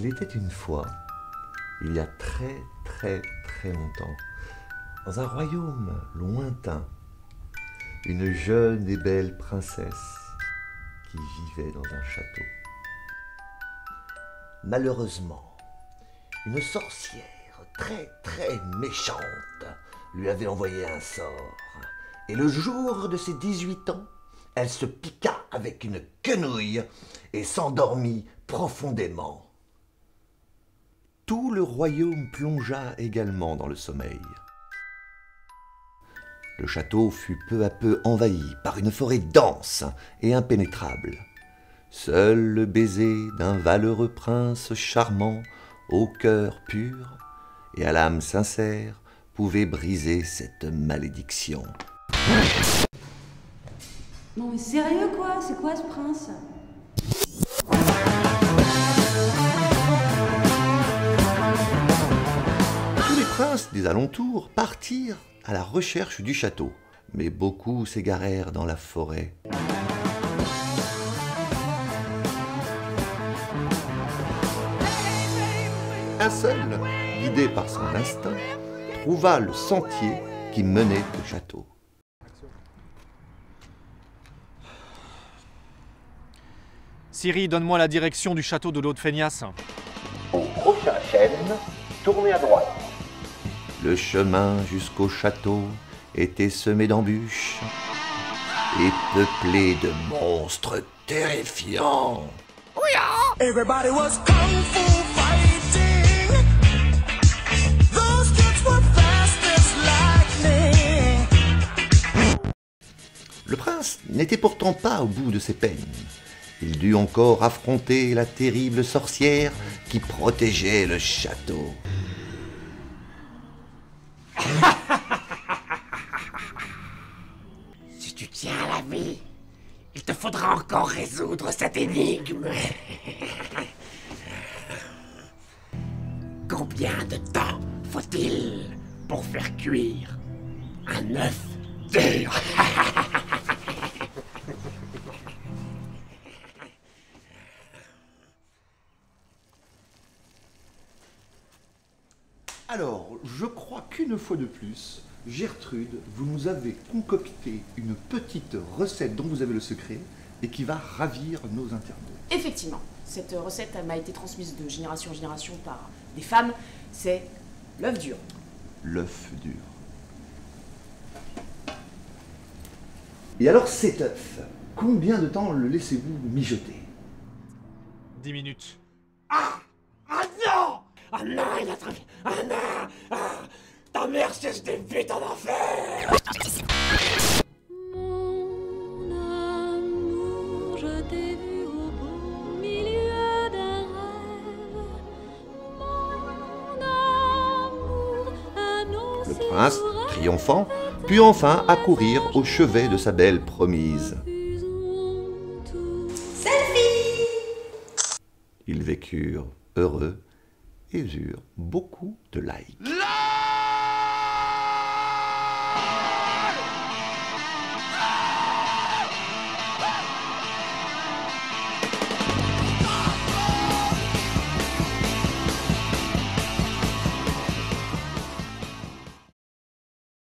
Il était une fois, il y a très longtemps, dans un royaume lointain, une jeune et belle princesse qui vivait dans un château. Malheureusement, une sorcière très méchante lui avait envoyé un sort. Et le jour de ses 18 ans, elle se piqua avec une quenouille et s'endormit profondément. Tout le royaume plongea également dans le sommeil. Le château fut peu à peu envahi par une forêt dense et impénétrable. Seul le baiser d'un valeureux prince charmant, au cœur pur et à l'âme sincère, pouvait briser cette malédiction. Non mais sérieux quoi? C'est quoi ce prince? Tous les princes des alentours partirent à la recherche du château, mais beaucoup s'égarèrent dans la forêt. Un seul, guidé par son instinct, trouva le sentier qui menait au château. Siri, donne-moi la direction du château de l'Aude Feignasse. Au prochain chêne, tournez à droite. Le chemin jusqu'au château était semé d'embûches et peuplé de monstres terrifiants. Everybody was kung fu fighting. Those kids were fast as lightning. Le prince n'était pourtant pas au bout de ses peines. Il dut encore affronter la terrible sorcière qui protégeait le château. Si tu tiens à la vie, il te faudra encore résoudre cette énigme. Combien de temps faut-il pour faire cuire un œuf dur? Alors, je crois qu'une fois de plus, Gertrude, vous nous avez concocté une petite recette dont vous avez le secret et qui va ravir nos internautes. Effectivement, cette recette m'a été transmise de génération en génération par des femmes, c'est l'œuf dur. L'œuf dur. Et alors cet œuf, combien de temps le laissez-vous mijoter? 10 minutes. Ah non! Ah non, il a trop... Ah non! Ah, ta mère cesse des buts en enfer! Mon amour, je t'ai vu au beau milieu d'un rêve. Mon amour, un Le aussi prince, doux rêve triomphant, put enfin accourir au chevet de sa belle promise. refusons tout. Ils vécurent heureux et eurent beaucoup de likes.